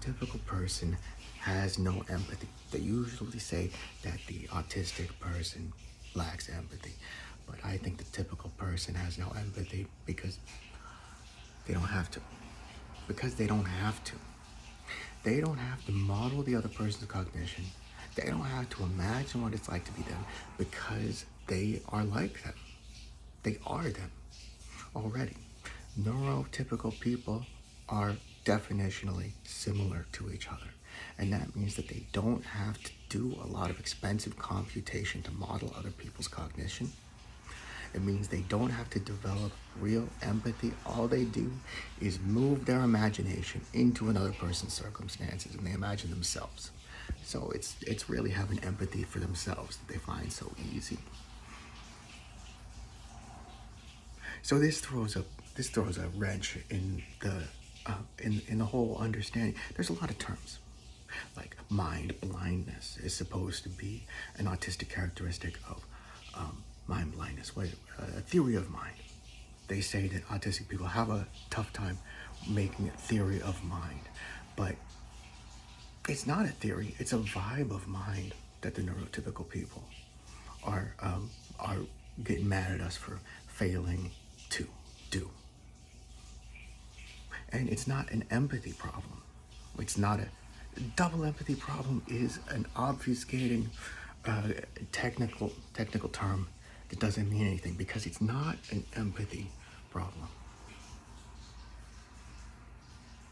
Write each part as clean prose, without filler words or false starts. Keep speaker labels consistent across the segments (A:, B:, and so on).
A: neurotypical person has no empathy. They usually say that the autistic person lacks empathy, but I think the typical person has no empathy because they don't have to. Because they don't have to. They don't have to model the other person's cognition. They don't have to imagine what it's like to be them because they are like them. They are them already. Neurotypical people are definitionally similar to each other. And that means that they don't have to do a lot of expensive computation to model other people's cognition. It means they don't have to develop real empathy. All they do is move their imagination into another person's circumstances, and they imagine themselves. So it's really having empathy for themselves that they find so easy. So this throws a wrench in the whole understanding. There's a lot of terms, like mind blindness is supposed to be an autistic characteristic of mind blindness. A theory of mind. They say that autistic people have a tough time making a theory of mind, but it's not a theory. It's a vibe of mind that the neurotypical people are getting mad at us for failing to do. And it's not an empathy problem. It's not a double empathy problem. Is an obfuscating technical term that doesn't mean anything because it's not an empathy problem.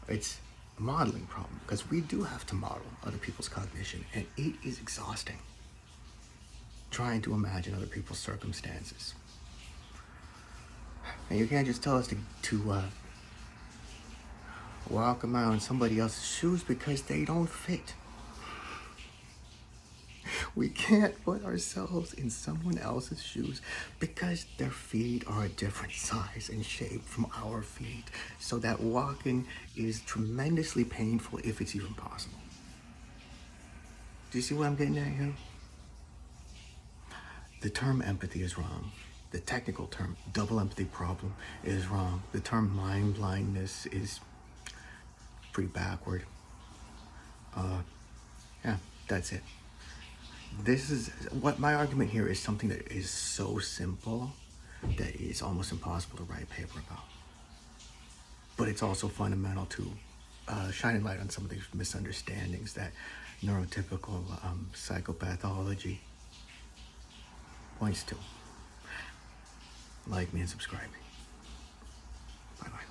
A: It's a modeling problem because we do have to model other people's cognition, and it is exhausting trying to imagine other people's circumstances. And you can't just tell us to walk around in somebody else's shoes because they don't fit. We can't put ourselves in someone else's shoes because their feet are a different size and shape from our feet, so that walking is tremendously painful if it's even possible. Do you see what I'm getting at here? The term empathy is wrong. The technical term double empathy problem is wrong. The term mind blindness is pretty backward. Yeah, that's it. This is what my argument here is, something that is so simple that it's almost impossible to write a paper about. But it's also fundamental to shining light on some of these misunderstandings that neurotypical psychopathology points to. Like me and subscribe me. Bye-bye.